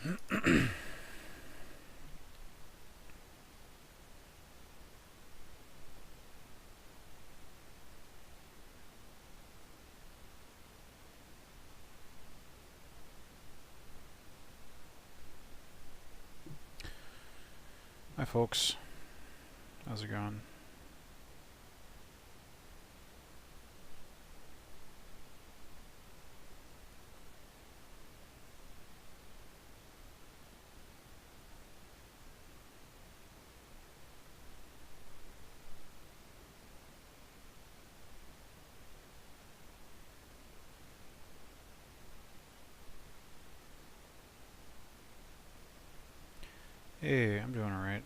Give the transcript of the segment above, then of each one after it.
Hi folks, how's it going? Hey, I'm doing alright.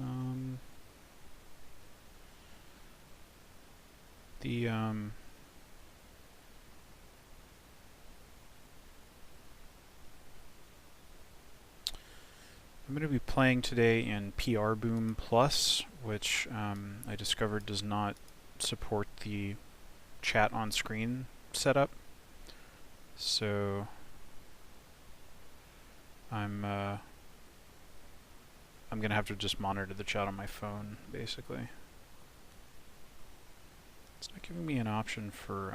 Um, the, um, I'm going to be playing today in PR Boom Plus, which I discovered does not support the chat on screen setup. So I'm going to have to just monitor the chat on my phone, basically. It's not giving me an option for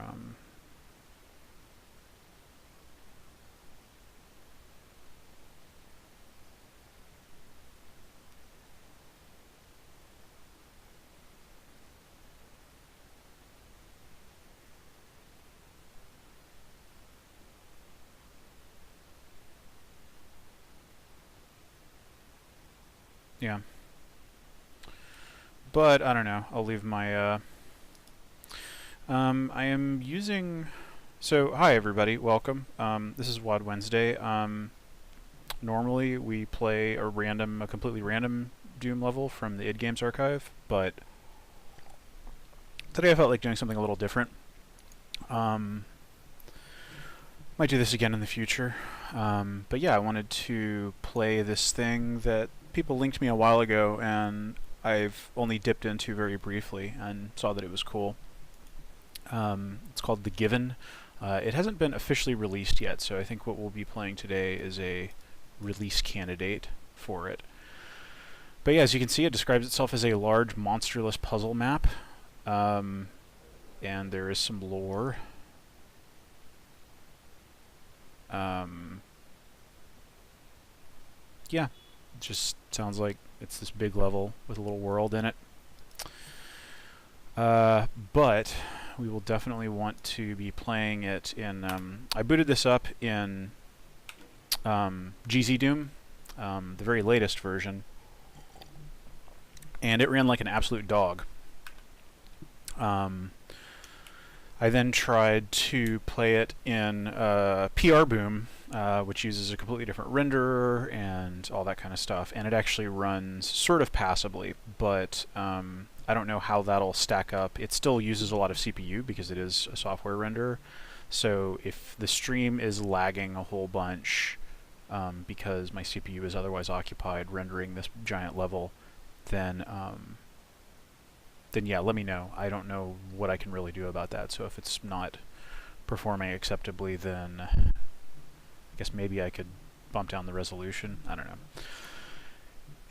yeah. But I don't know. I'll leave my I am using. So, hi everybody, welcome. This is WAD Wednesday. Normally we play a completely random Doom level from the id Games archive, but today I felt like doing something a little different. Might do this again in the future. But yeah, I wanted to play this thing that people linked me a while ago, and I've only dipped into very briefly and saw that it was cool. It's called The Given. It hasn't been officially released yet, so I think what we'll be playing today is a release candidate for it. But yeah, as you can see, it describes itself as a large, monstrous puzzle map. And there is some lore. Yeah, it just sounds like it's this big level with a little world in it. But we will definitely want to be playing it in... I booted this up in GZ Doom, the very latest version, and it ran like an absolute dog. I then tried to play it in PR Boom, which uses a completely different renderer and all that kind of stuff, and it actually runs sort of passably, but I don't know how that'll stack up. It still uses a lot of CPU because it is a software renderer, so if the stream is lagging a whole bunch because my CPU is otherwise occupied rendering this giant level, then yeah, let me know. I don't know what I can really do about that, so if it's not performing acceptably, then I guess maybe I could bump down the resolution. I don't know.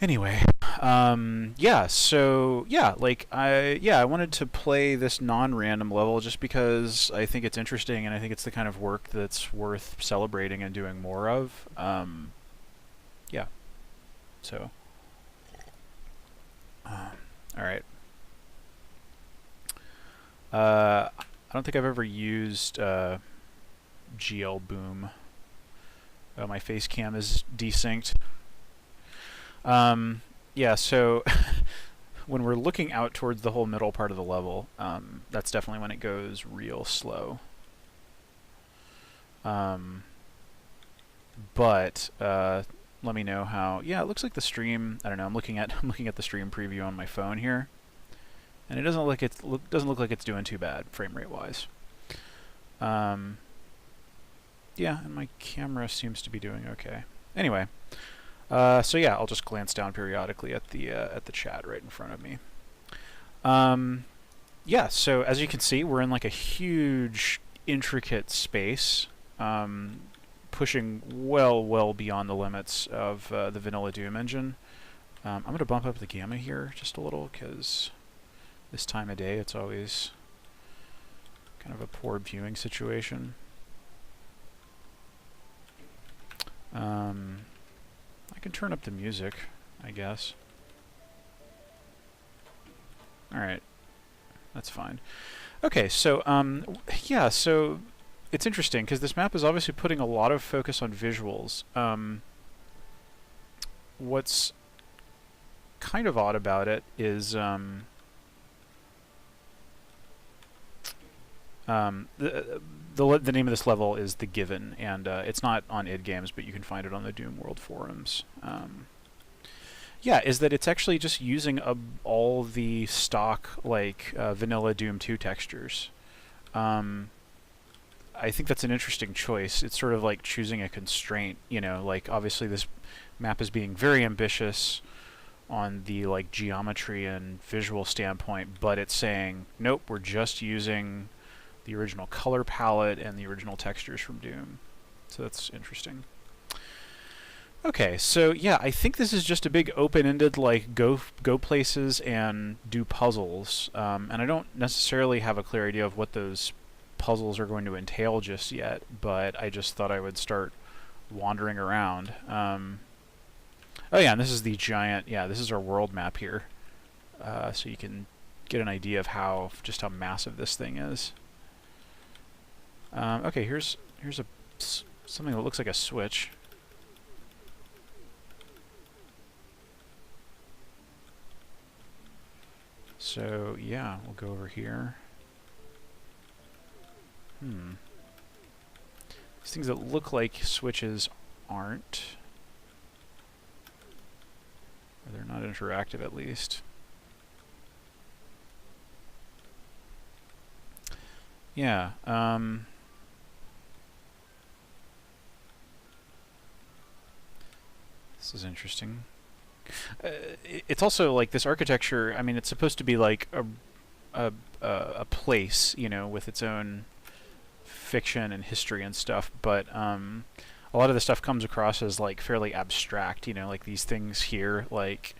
Anyway, yeah, so, yeah, like, I wanted to play this non-random level just because I think it's interesting and I think it's the kind of work that's worth celebrating and doing more of. Yeah, so, alright. I don't think I've ever used GL Boom. My face cam is desynced. Yeah, so when we're looking out towards the whole middle part of the level, that's definitely when it goes real slow. But let me know how. Yeah, it looks like the stream. I don't know. I'm looking at the stream preview on my phone here, and it doesn't look like it's doing too bad frame rate wise. Yeah, and my camera seems to be doing okay. Anyway, so yeah, I'll just glance down periodically at the chat right in front of me. Yeah, so as you can see, we're in like a huge, intricate space. pushing well beyond the limits of the vanilla Doom engine. I'm going to bump up the gamma here just a little, because this time of day it's always kind of a poor viewing situation. I can turn up the music, I guess. Alright, that's fine. Okay, so, yeah, so it's interesting, because this map is obviously putting a lot of focus on visuals. What's kind of odd about it is the name of this level is The Given, and it's not on id Games, but you can find it on the Doom World forums. Yeah, is that it's actually just using all the stock, like, vanilla Doom 2 textures. I think that's an interesting choice. It's sort of like choosing a constraint, you know, like, obviously this map is being very ambitious on the, like, geometry and visual standpoint, but it's saying, nope, we're just using the original color palette and the original textures from Doom. So that's interesting. Okay, so yeah, I think this is just a big open-ended, like, go places and do puzzles, and I don't necessarily have a clear idea of what those puzzles are going to entail just yet, but I just thought I would start wandering around. Oh yeah, and this is the giant, yeah, this is our world map here, so you can get an idea of just how massive this thing is. Okay, here's something that looks like a switch. So yeah, we'll go over here. These things that look like switches aren't. Or they're not interactive, at least. Yeah, this is interesting. It's also like this architecture. I mean, it's supposed to be like a place, you know, with its own fiction and history and stuff. But a lot of the stuff comes across as like fairly abstract. You know, like these things here, like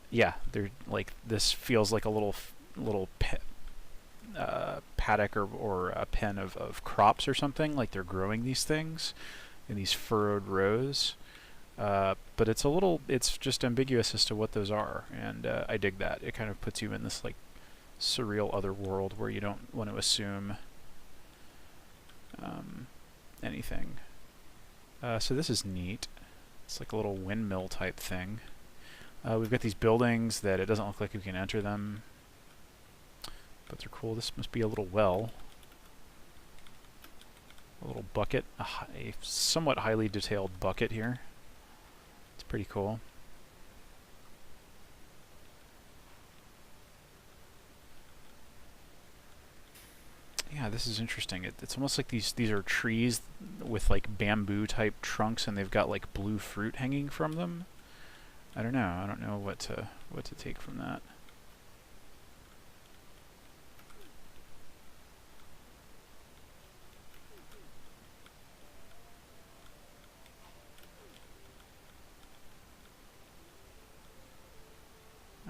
yeah, they're like, this feels like a little paddock or a pen of crops or something. Like they're growing these things in these furrowed rows. But it's just ambiguous as to what those are, and I dig that. It kind of puts you in this, like, surreal other world where you don't want to assume anything. So this is neat. It's like a little windmill type thing. We've got these buildings that it doesn't look like we can enter them, but they're cool. This must be a little well. A little bucket, a somewhat highly detailed bucket here. It's pretty cool. Yeah, this is interesting. It's almost like these are trees with like bamboo type trunks, and they've got like blue fruit hanging from them. I don't know. I don't know what to take from that.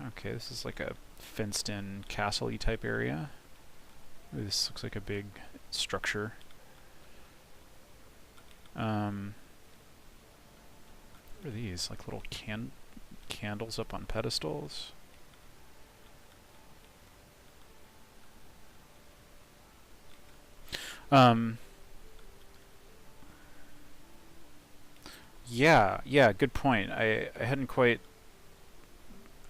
Okay, this is like a fenced-in castle-y type area. Ooh, this looks like a big structure. What are these? Like little candles up on pedestals? Yeah, good point. I hadn't quite.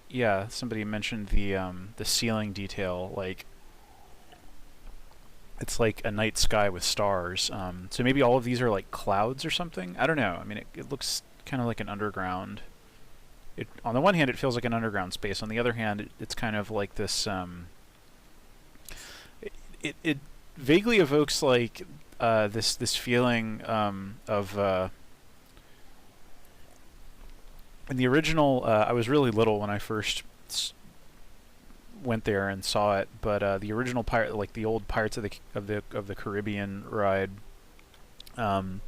Yeah, somebody mentioned the ceiling detail, like it's like a night sky with stars. So maybe all of these are like clouds or something. I don't know. I mean, it looks kind of like an underground. On the one hand, it feels like an underground space. On the other hand, it's kind of like this. It vaguely evokes like this feeling of. In the original, I was really little when I first went there and saw it, but the original pirate, like the old Pirates of the Caribbean ride, where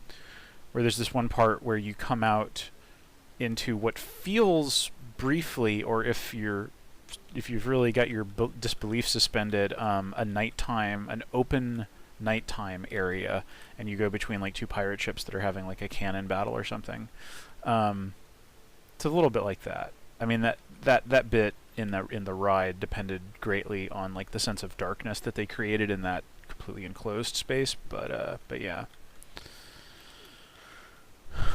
there's this one part where you come out into what feels briefly, or if you've really got your disbelief suspended, an open nighttime area, and you go between like two pirate ships that are having like a cannon battle or something. It's a little bit like that. I mean, that bit in the ride depended greatly on like the sense of darkness that they created in that completely enclosed space, but yeah.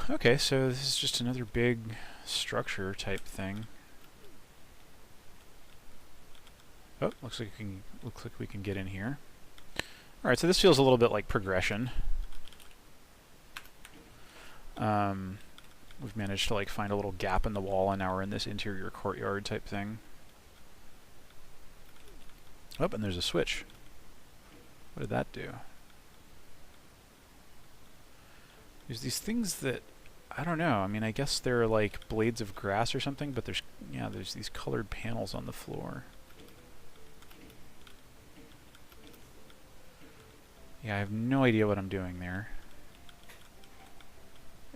Okay, so this is just another big structure type thing. Oh, looks like we can get in here. All right, so this feels a little bit like progression. We've managed to like find a little gap in the wall, and now we're in this interior courtyard type thing. Oh, and there's a switch. What did that do? There's these things that, I don't know, I mean, I guess they're like blades of grass or something, but there's these colored panels on the floor. Yeah, I have no idea what I'm doing there.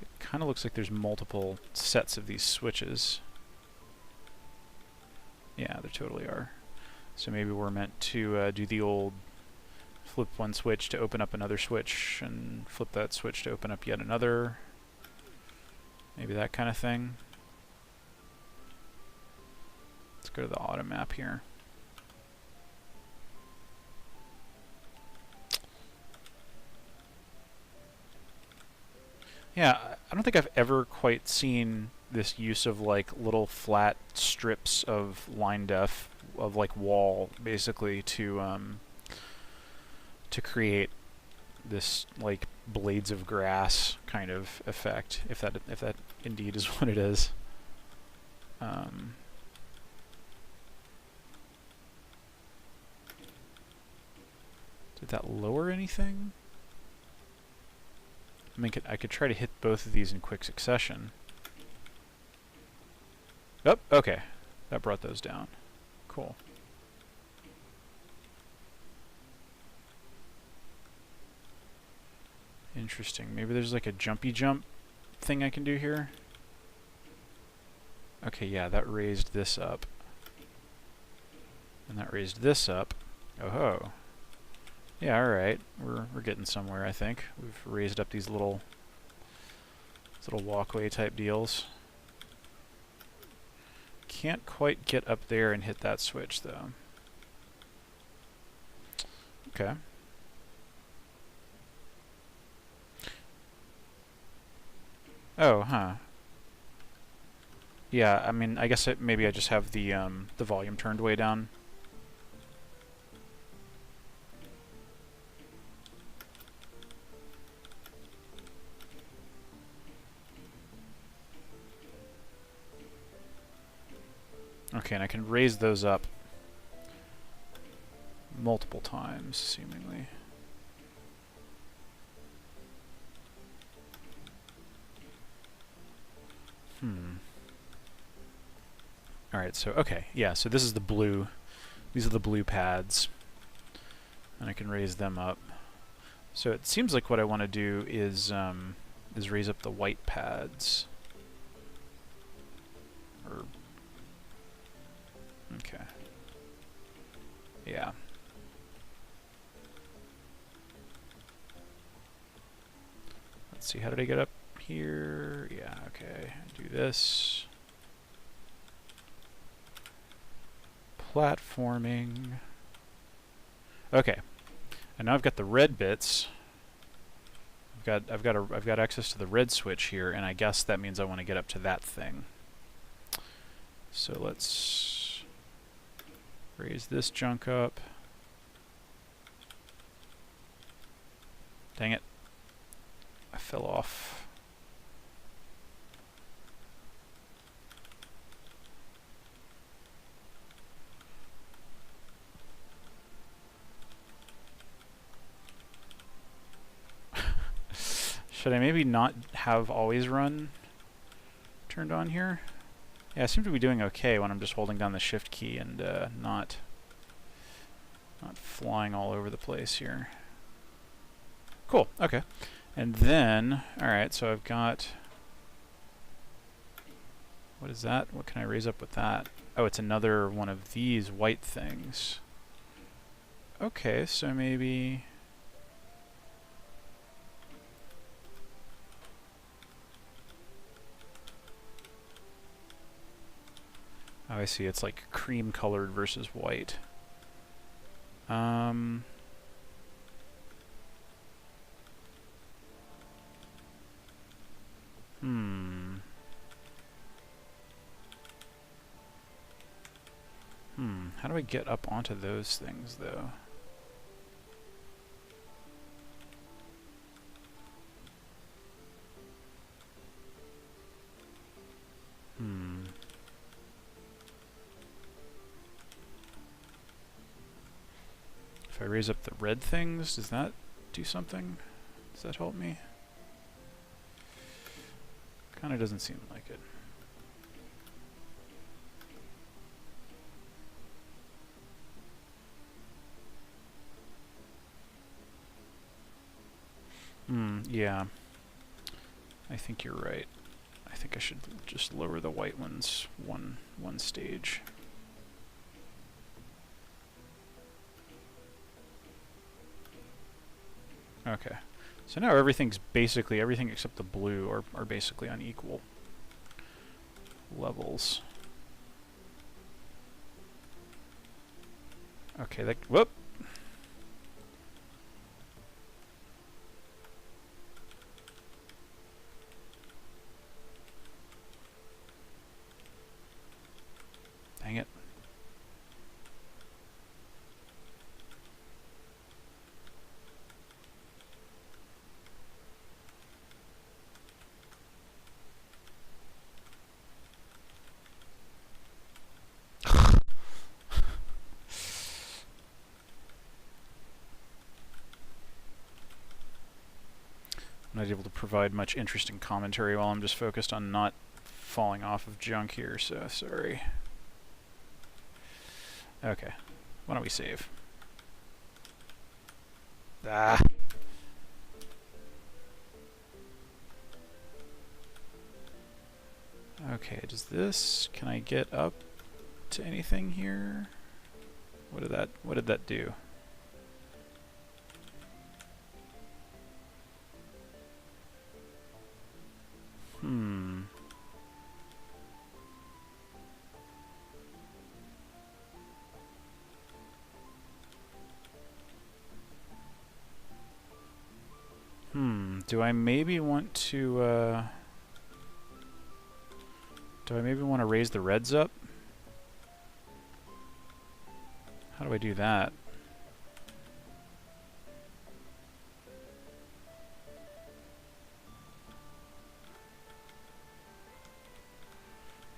It kind of looks like there's multiple sets of these switches. Yeah, there totally are. So maybe we're meant to do the old flip one switch to open up another switch, and flip that switch to open up yet another. Maybe that kind of thing. Let's go to the auto map here. Yeah, I don't think I've ever quite seen this use of like little flat strips of line def, of like wall, basically, to create this like blades of grass kind of effect, if that indeed is what it is. Did that lower anything? I mean, I could try to hit both of these in quick succession. Oh, okay. That brought those down. Cool. Interesting. Maybe there's like a jumpy jump thing I can do here. Okay, yeah, that raised this up. And that raised this up. Oh ho. Yeah, alright. We're getting somewhere, I think. We've raised up these little walkway type deals. Can't quite get up there and hit that switch though. Okay. Oh, huh. Yeah, I mean, I guess maybe I just have the volume turned way down. Okay, and I can raise those up multiple times, seemingly. Alright, so, okay, yeah, so this is the blue. These are the blue pads. And I can raise them up. So it seems like what I want to do is raise up the white pads. Or... okay. Yeah. Let's see, how did I get up here? Yeah, okay. Do this. Platforming. Okay. And now I've got the red bits. I've got access to the red switch here, and I guess that means I want to get up to that thing. So let's raise this junk up. Dang it. I fell off. Should I maybe not have always run turned on here? Yeah, I seem to be doing okay when I'm just holding down the shift key and not Not flying all over the place here. Cool, okay. And then, alright, so I've got... What is that? What can I raise up with that? Oh, it's another one of these white things. Okay, so maybe... Oh, I see. It's like cream colored versus white. Hmm. How do I get up onto those things, though? If I raise up the red things, does that do something? Does that help me? Kinda doesn't seem like it. Yeah. I think you're right. I think I should just lower the white ones one stage. Okay. So now everything's basically, everything except the blue are basically on equal levels. Okay, that, whoop! Dang it. I'm not able to provide much interesting commentary while I'm just focused on not falling off of junk here, so sorry. Okay, why don't we save? Ah! Okay, does this, can I get up to anything here? What did that do? Do I maybe want to, raise the reds up? How do I do that?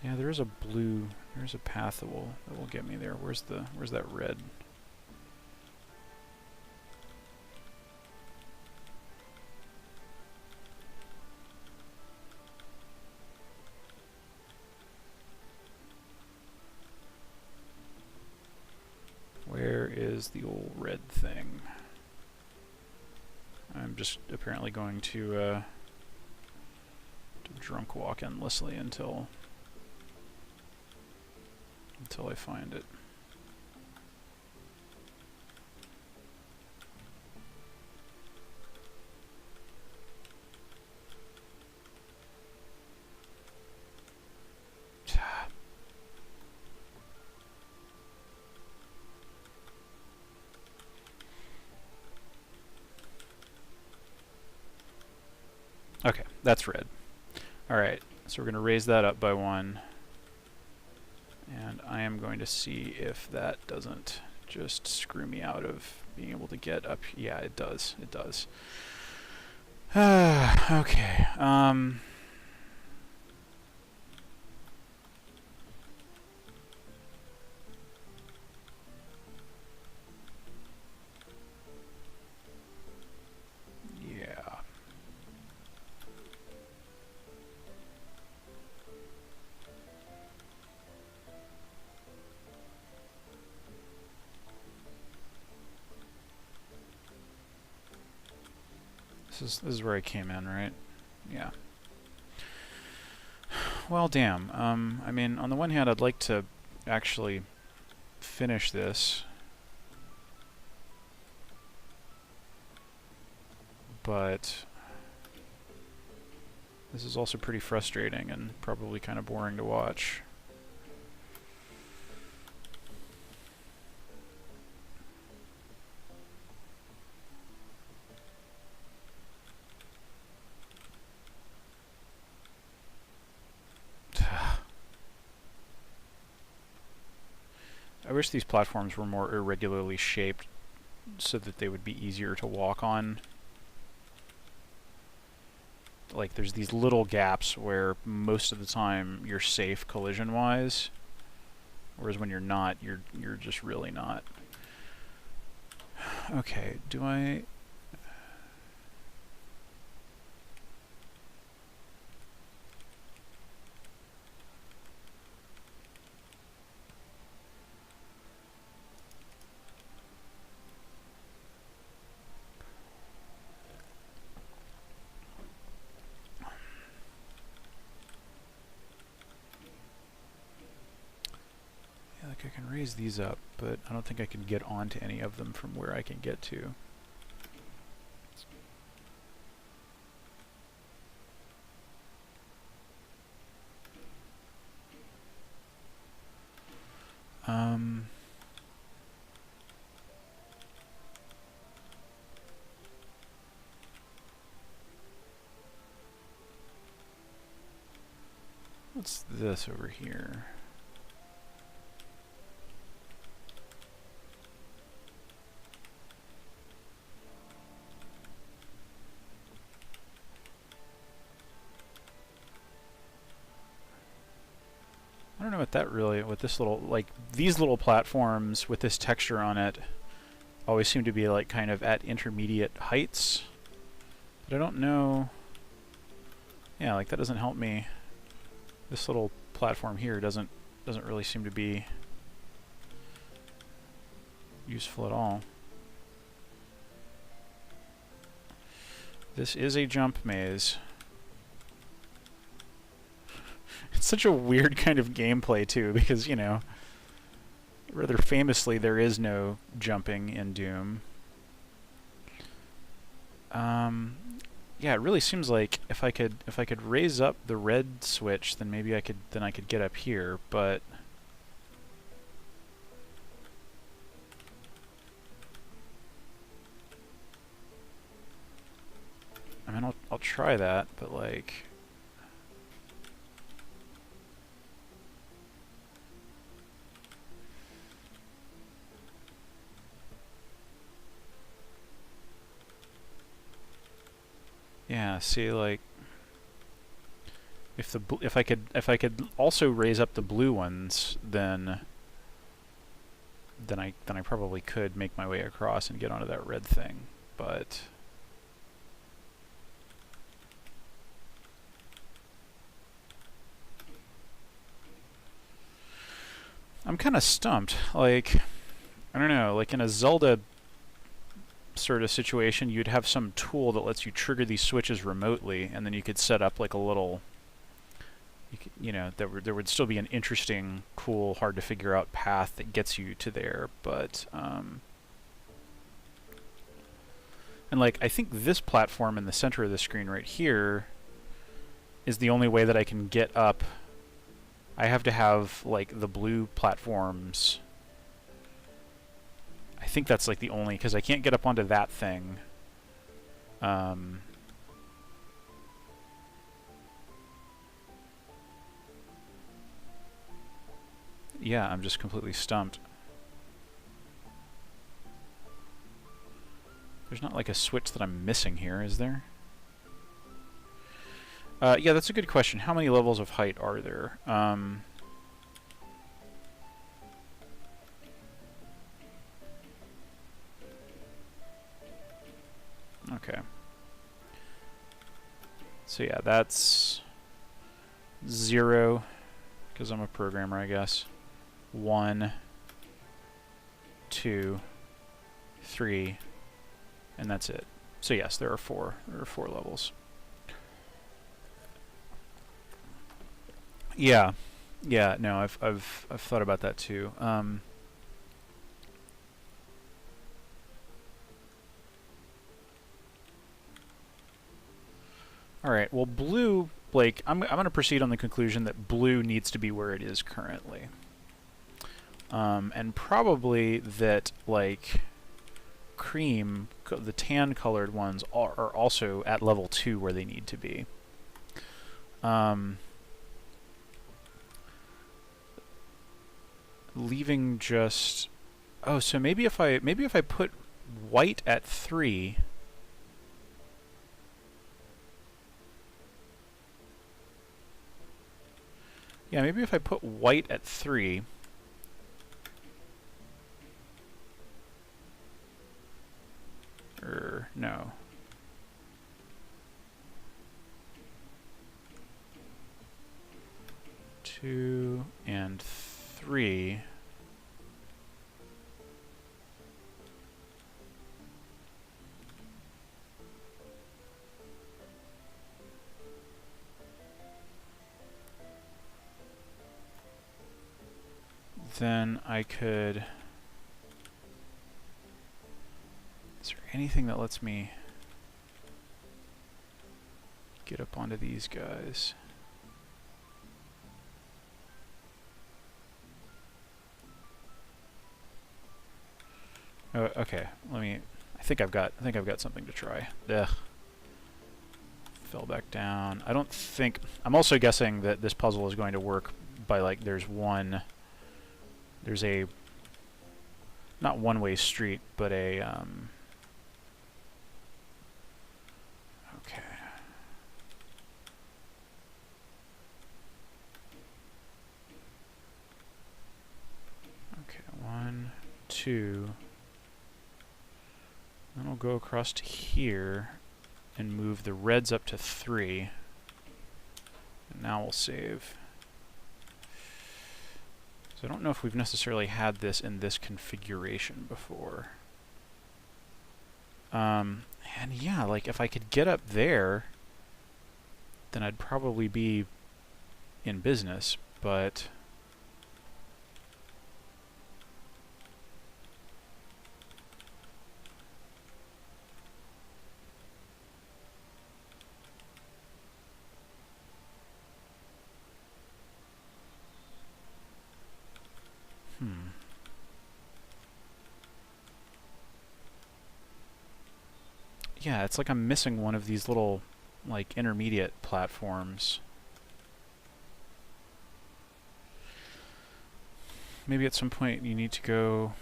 Yeah, there is a blue, there's a path that will get me there. Where's that red? Where is the old red thing? I'm just apparently going to drunk walk endlessly until I find it. Okay, that's red. Alright, so we're going to raise that up by 1. And I am going to see if that doesn't just screw me out of being able to get up. Yeah, it does. It does. Okay. This is where I came in, right? Yeah. Well, damn. I mean, on the one hand, I'd like to actually finish this, but this is also pretty frustrating and probably kind of boring to watch. I wish these platforms were more irregularly shaped so that they would be easier to walk on. Like, there's these little gaps where most of the time you're safe collision-wise, whereas when you're not, you're just really not. Okay, do I... I can raise these up, but I don't think I can get onto any of them from where I can get to. What's this over here? I don't know what this little, like, these little platforms with this texture on it always seem to be, like, kind of at intermediate heights. But I don't know... Yeah, like, that doesn't help me. This little platform here doesn't really seem to be useful at all. This is a jump maze. It's such a weird kind of gameplay, too, because, you know, rather famously, there is no jumping in Doom. Yeah, it really seems like if I could raise up the red switch, then maybe I could get up here, but I mean, I'll try that, but like, yeah, see, like, if I could also raise up the blue ones, then I probably could make my way across and get onto that red thing, but I'm kind of stumped. Like, I don't know, like in a Zelda sort of situation, you'd have some tool that lets you trigger these switches remotely, and then you could set up like a little, you know, there would still be an interesting, cool, hard to figure out path that gets you to there, but and like, I think this platform in the center of the screen right here is the only way that I can get up. I have to have like the blue platforms. I think that's like the only, because I can't get up onto that thing. Yeah, I'm just completely stumped. There's not like a switch that I'm missing here, is there? Yeah, that's a good question. How many levels of height are there? Okay. So yeah, that's 0, because I'm a programmer, I guess. 1, 2, 3, and that's it. So yes, there are four. There are four levels. Yeah, yeah. No, I've thought about that too. All right. Well, blue, Blake. I'm going to proceed on the conclusion that blue needs to be where it is currently, and probably that like cream, the tan-colored ones are also at level 2 where they need to be. Leaving just so maybe if I put white at 3. Yeah, maybe if I put white at 3. Or no. Two and 3. Then I could... Is there anything that lets me get up onto these guys? Oh, okay. Let me... I think I've got something to try. Ugh. Fell back down. I don't think... I'm also guessing that this puzzle is going to work by, like, there's a... Not one-way street, but a... Okay. Okay, 1, 2... Then I'll go across to here and move the reds up to 3. And now we'll save. So I don't know if we've necessarily had this in this configuration before. And yeah, like if I could get up there, then I'd probably be in business, but... Yeah, it's like I'm missing one of these little, like, intermediate platforms. Maybe at some point you need to go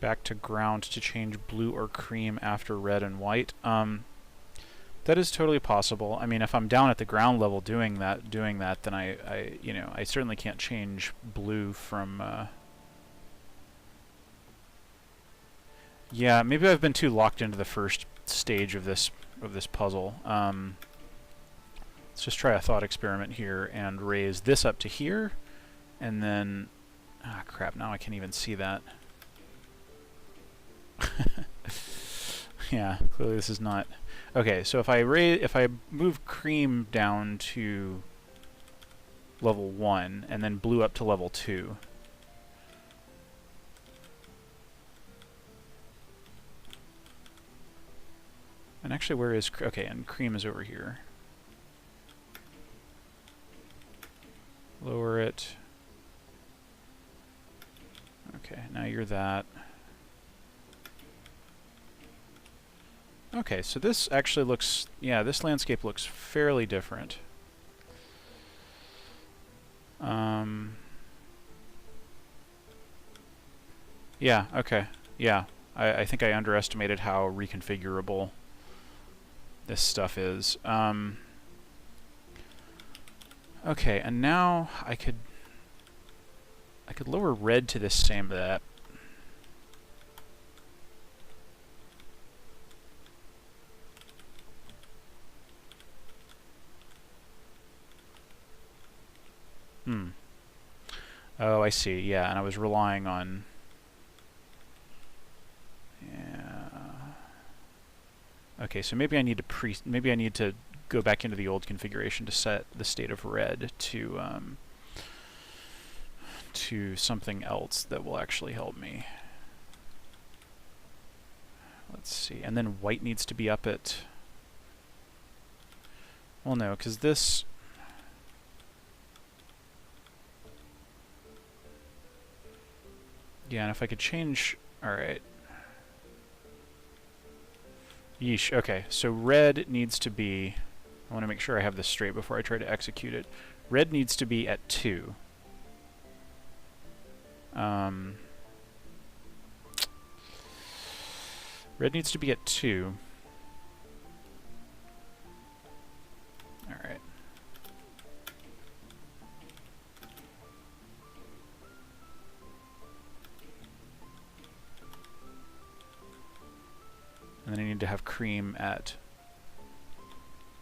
back to ground to change blue or cream after red and white. That is totally possible. I mean, if I'm down at the ground level doing that, then I certainly can't change blue from... Yeah, maybe I've been too locked into the first stage of this puzzle. Let's just try a thought experiment here and raise this up to here, and then... Ah, crap, now I can't even see that. Yeah, clearly this is not... Okay, so if I move cream down to level 1, and then blue up to level 2... And actually, where is... Okay, and cream is over here. Lower it. Okay, now you're that. Okay, so this actually looks... Yeah, this landscape looks fairly different. Yeah, okay. Yeah, I think I underestimated how reconfigurable this stuff is. Okay, and now I could lower red to this same that. Oh, I see. Yeah, and I was relying on... Okay, so maybe I need to go back into the old configuration to set the state of red to something else that will actually help me. Let's see, and then white needs to be up at, well no, because this, yeah, and if I could change, alright. Yeesh, okay, so red needs to be, I want to make sure I have this straight before I try to execute it. Red needs to be at 2. Red needs to be at 2. Alright. And then I need to have cream at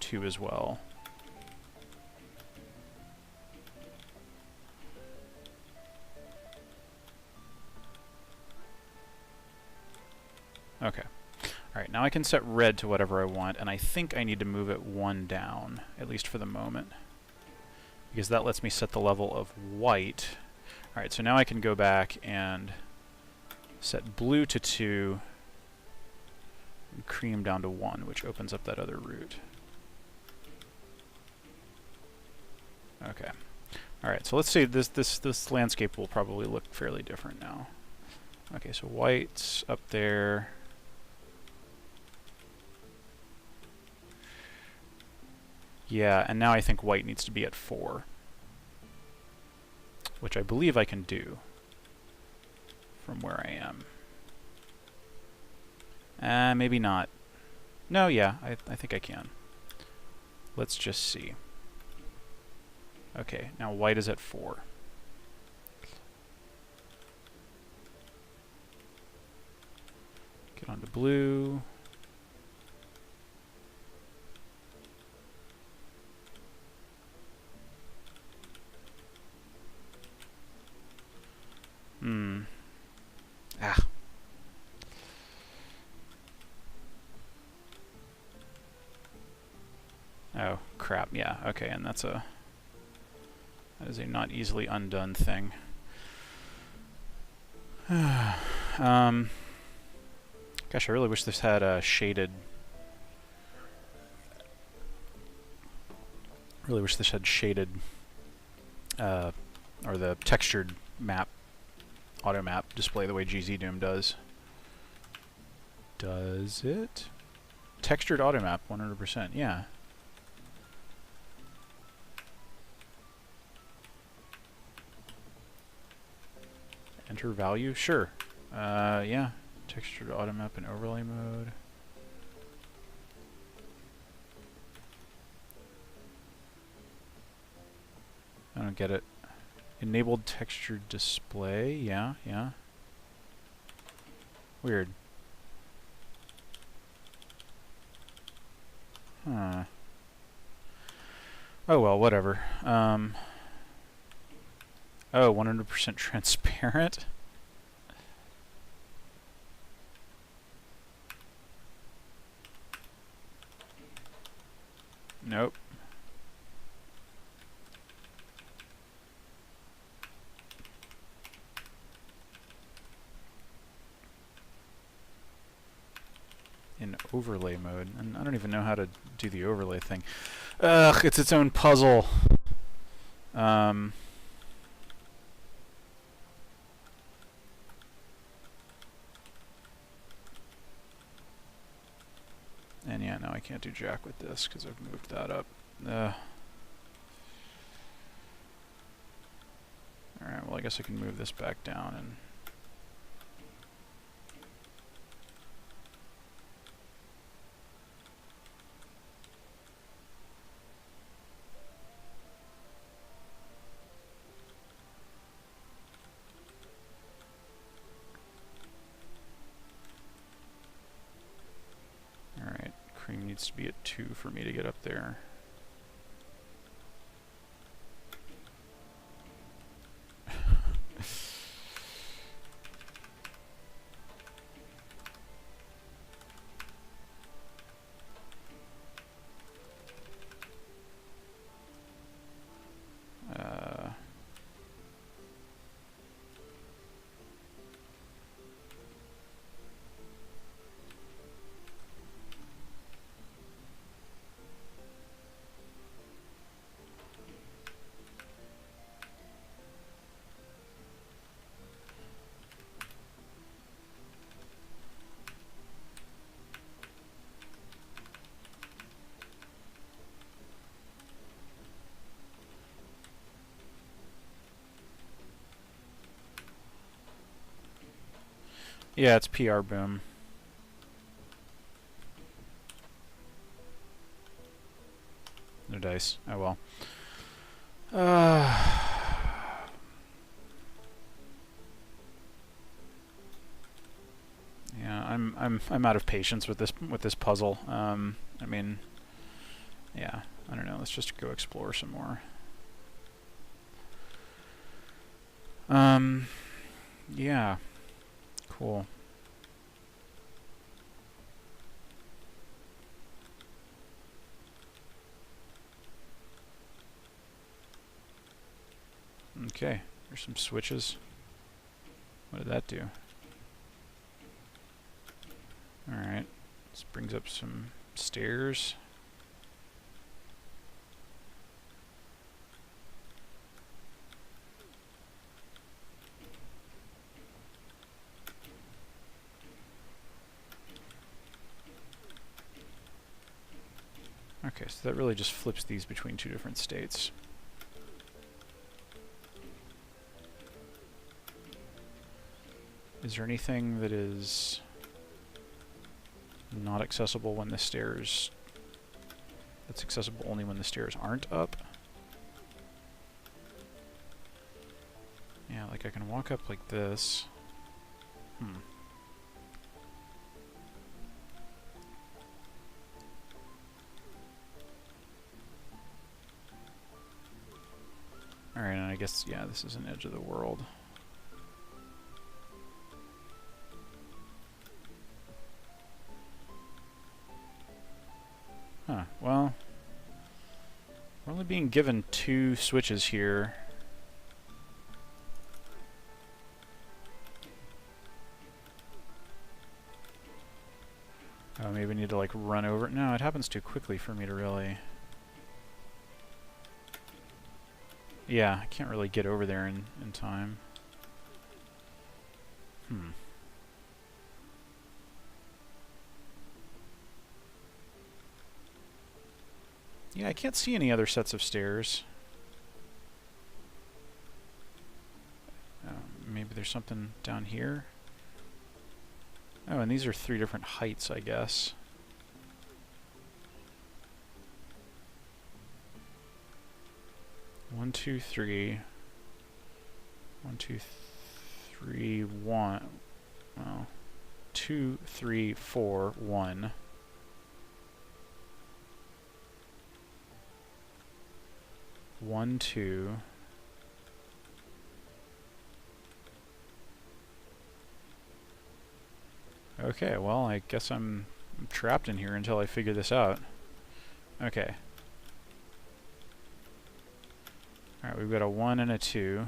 2 as well. Okay. Alright, now I can set red to whatever I want, and I think I need to move it 1 down, at least for the moment. Because that lets me set the level of white. Alright, so now I can go back and set blue to 2, and cream down to 1, which opens up that other route. Okay. Alright, so let's see, this landscape will probably look fairly different now. Okay, so white's up there. Yeah, and now I think white needs to be at 4. Which I believe I can do from where I am. Maybe not. No, yeah, I think I can. Let's just see. Okay, now white is at 4. Get onto blue. Ah. Oh, crap, yeah, okay, and that is a not easily undone thing. Gosh, I really wish this had a shaded... Really wish this had shaded, or the textured map, auto map display the way GZ Doom does. Does it? Textured auto map, 100%, yeah. Enter value? Sure. Yeah. Textured auto map in overlay mode. I don't get it. Enabled textured display? Yeah, yeah. Weird. Huh. Oh well, whatever. Oh, 100% transparent? Nope. In overlay mode, and I don't even know how to do the overlay thing. Ugh, it's its own puzzle. And yeah, no, I can't do jack with this because I've moved that up. Alright, well I guess I can move this back down and... Alright, cream needs to be at 2 for me to get up there. Yeah, it's PR boom. No dice. Oh well. Yeah, I'm out of patience with this puzzle. I mean, yeah, I don't know. Let's just go explore some more. Yeah, cool. Okay, there's some switches. What did that do? Alright, this brings up some stairs. Okay, so that really just flips these between two different states. Is there anything that is not accessible when the stairs... that's accessible only when the stairs aren't up? Yeah, like I can walk up like this. Alright, and I guess, yeah, this is an edge of the world. Huh, well... we're only being given 2 switches here. Oh, maybe I need to, like, run over it. No, it happens too quickly for me to really... yeah, I can't really get over there in time. Yeah, I can't see any other sets of stairs. Maybe there's something down here. Oh, and these are 3 different heights, I guess. One, two, three. 1, 2, 3, 1. Well, 2, 3, 4, 1. 1, 2. Okay, well, I guess I'm trapped in here until I figure this out. Okay. Alright, we've got a 1 and a 2.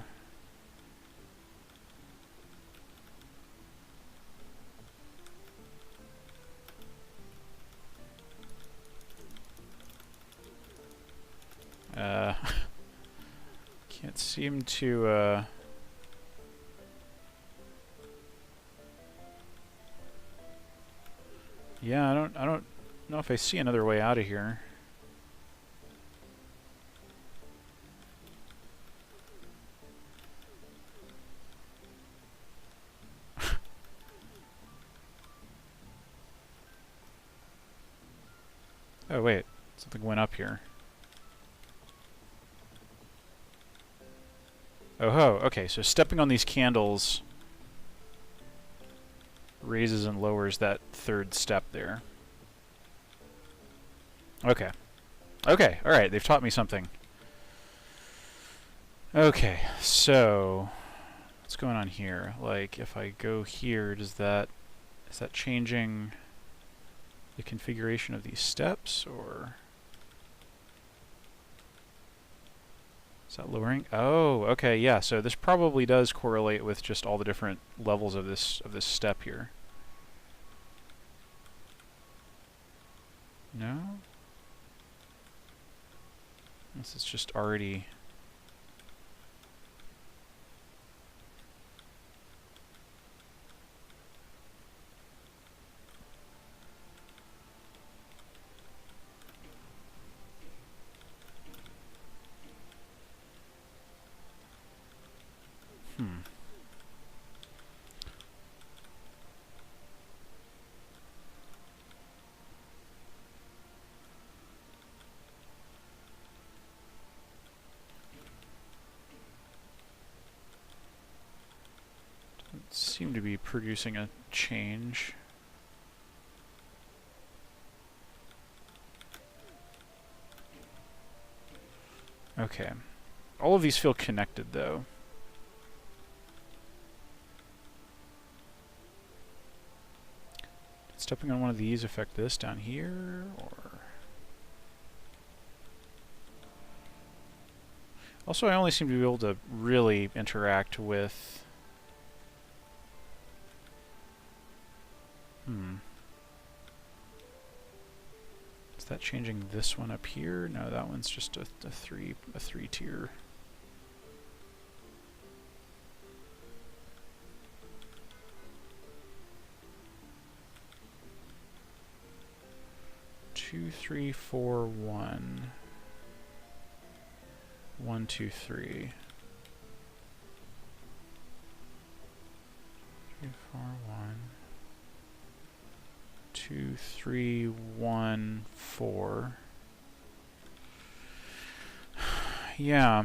Can't seem to, yeah, I don't know if I see another way out of here. Oh wait, something went up here. Oh ho, okay, so stepping on these candles raises and lowers that 3rd step there. Okay. Okay, alright, they've taught me something. Okay, so what's going on here? Like, if I go here, is that changing the configuration of these steps, or is that lowering? Oh, okay, yeah, so this probably does correlate with just all the different levels of this step here. No? Unless it's just already... seem to be producing a change. Okay. All of these feel connected, though. Did stepping on one of these affect this down here, or... Also, I only seem to be able to really interact with... Is that changing this one up here? No, that one's just a three tier. Two, three, four, one. 1, 2, 3. 3, 4, 1. 2, 3, 1, 4. Yeah,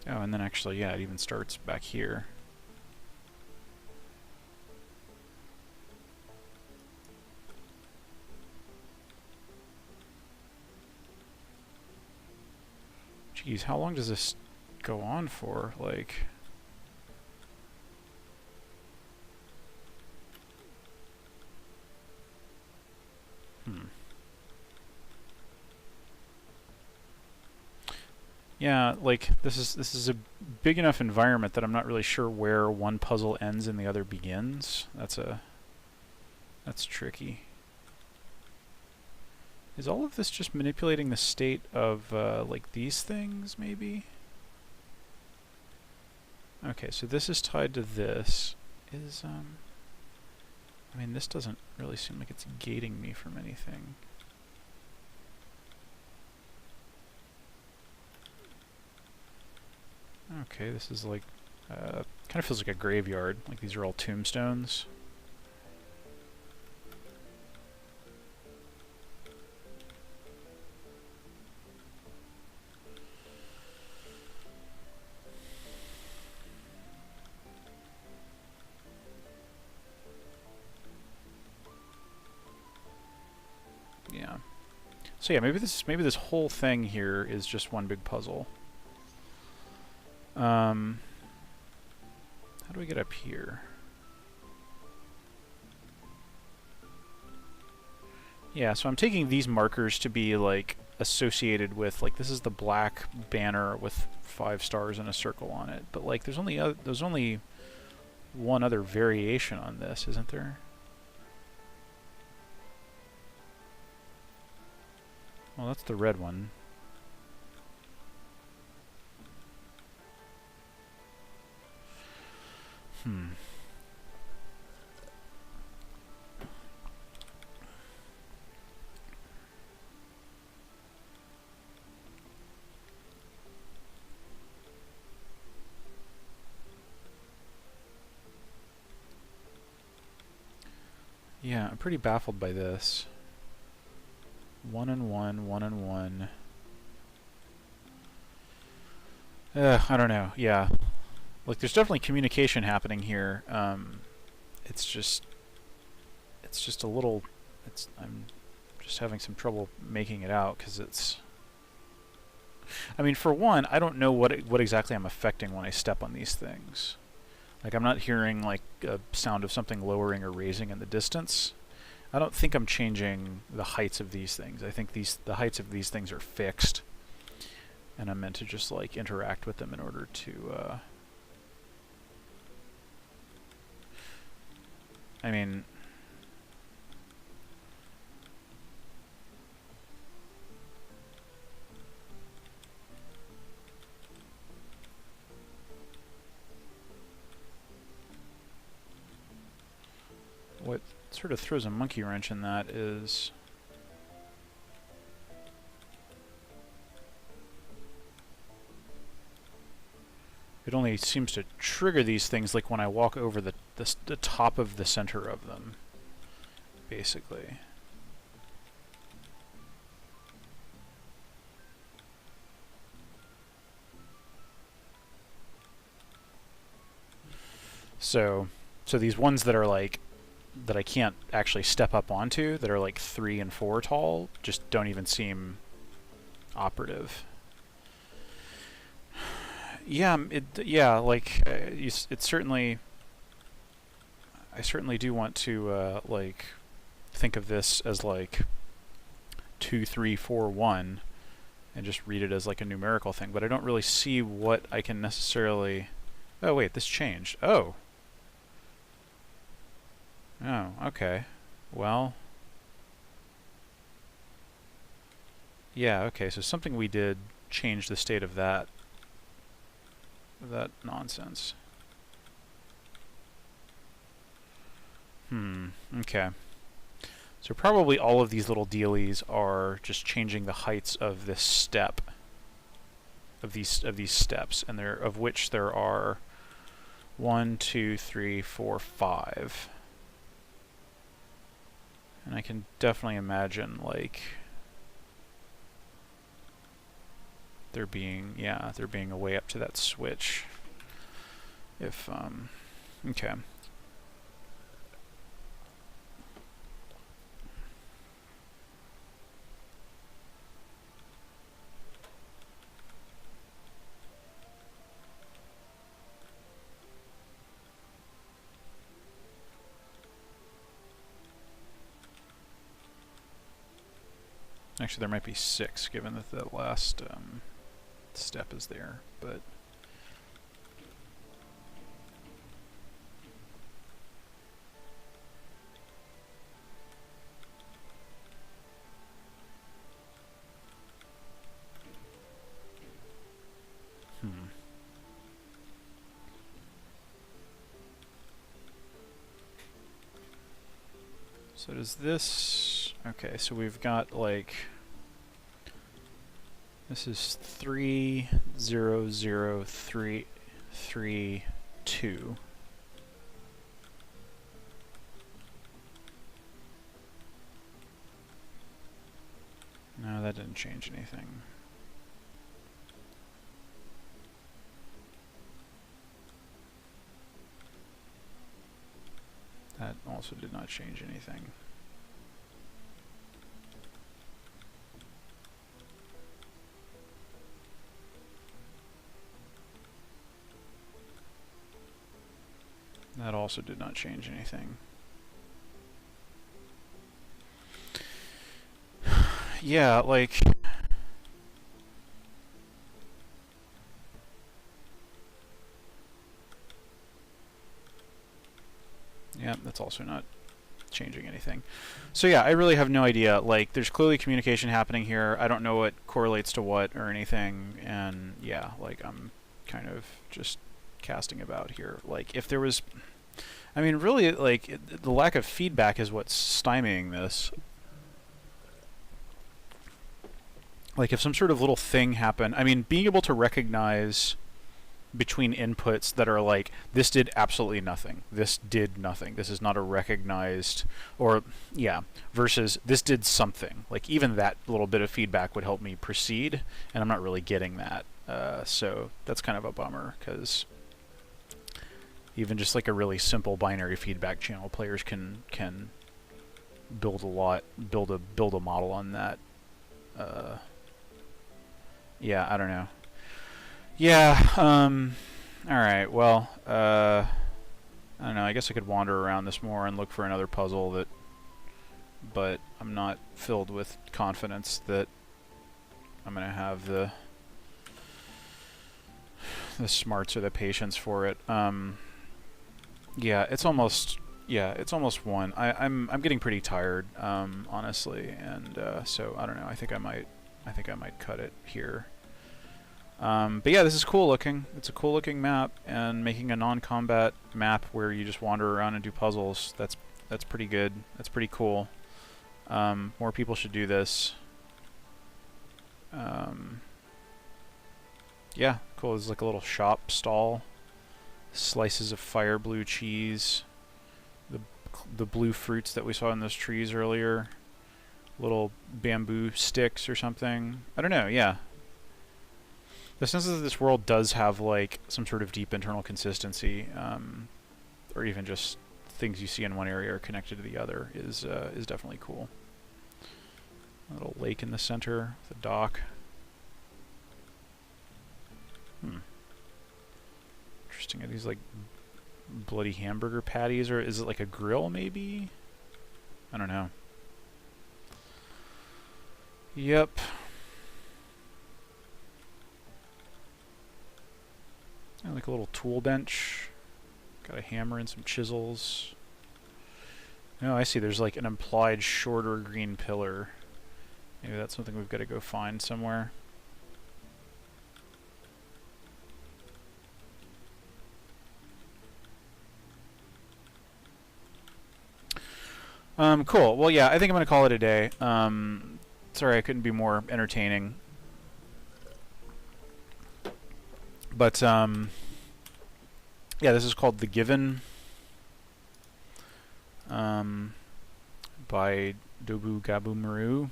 Oh, and then actually, yeah, it even starts back here. Geez, how long does this go on for? Like... Yeah, like, this is a big enough environment that I'm not really sure where one puzzle ends and the other begins. That's tricky. Is all of this just manipulating the state of, like, these things, maybe? Okay, so this is tied to this. I mean, this doesn't really seem like it's gating me from anything. Okay, this is like, kind of feels like a graveyard. Like, these are all tombstones. Yeah. So yeah, maybe this whole thing here is just one big puzzle. How do we get up here? Yeah, so I'm taking these markers to be like associated with, like, this is the black banner with 5 stars and a circle on it, but like there's only one other variation on this, isn't there? Well, that's the red one. Yeah, I'm pretty baffled by this. 1 and 1, 1 and 1. I don't know. Yeah. Like, there's definitely communication happening here. It's just a little... I'm just having some trouble making it out, because it's... I mean, for one, I don't know what exactly I'm affecting when I step on these things. Like, I'm not hearing, like, a sound of something lowering or raising in the distance. I don't think I'm changing the heights of these things. I think the heights of these things are fixed, and I'm meant to just, like, interact with them in order to, I mean... What sort of throws a monkey wrench in that is... It only seems to trigger these things like when I walk over the top of the center of them, basically. So these ones that are like that I can't actually step up onto, that are like 3 and 4 tall, just don't even seem operative. Yeah, like it's certainly. I certainly do want to like think of this as like 2, 3, 4, 1, and just read it as like a numerical thing. But I don't really see what I can necessarily. Oh wait, this changed. Oh. Oh, okay. Well. Yeah, okay, so something we did changed the state of that nonsense. Okay. So probably all of these little dealies are just changing the heights of this step, of these steps, and of which there are 1, 2, 3, 4, 5. And I can definitely imagine like there being a way up to that switch. If okay. Actually, there might be 6, given that the last step is there, but So does this... Okay, so we've got like... This is 3, 0, 0, 3, 3, 2. No, that didn't change anything. That also did not change anything. That also did not change anything. Yeah, like... Yeah, that's also not changing anything. So yeah, I really have no idea. Like, there's clearly communication happening here. I don't know what correlates to what or anything. And yeah, like, I'm kind of just casting about here. Like, if there was... I mean, really, like, the lack of feedback is what's stymieing this. Like, if some sort of little thing happened... I mean, being able to recognize between inputs that are like, this did absolutely nothing, this did nothing, this is not a recognized, or, yeah, versus this did something. Like, even that little bit of feedback would help me proceed, and I'm not really getting that. So that's kind of a bummer, because even just like a really simple binary feedback channel, players can build a model on that. Yeah, I don't know. Yeah, alright, well, I don't know, I guess I could wander around this more and look for another puzzle but I'm not filled with confidence that I'm gonna have the smarts or the patience for it. Yeah, it's almost 1. I'm getting pretty tired, honestly, and so I don't know, I think I might cut it here. But yeah, this is cool looking. It's a cool looking map, and making a non-combat map where you just wander around and do puzzles, that's pretty good. That's pretty cool. More people should do this. Yeah, cool. There's like a little shop stall. Slices of fire blue cheese. The blue fruits that we saw in those trees earlier. Little bamboo sticks or something. I don't know, yeah. The sense that this world does have like some sort of deep internal consistency or even just things you see in one area are connected to the other is definitely cool. A little lake in the center, the dock. Interesting. Are these like bloody hamburger patties, or is it like a grill maybe? I don't know. Yep. And like a little tool bench. Got a hammer and some chisels. No, I see. There's like an implied shorter green pillar. Maybe that's something we've got to go find somewhere. Cool. Well, yeah, I think I'm going to call it a day. Sorry I couldn't be more entertaining. But, yeah, this is called The Given by Dobu Gabu Maru.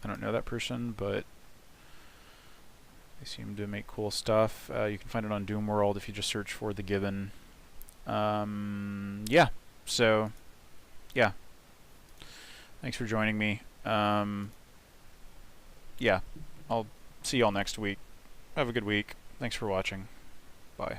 I don't know that person, but they seem to make cool stuff. You can find it on Doom World if you just search for The Given. Yeah, so, yeah. Thanks for joining me. Yeah, I'll see y'all next week. Have a good week. Thanks for watching. Bye.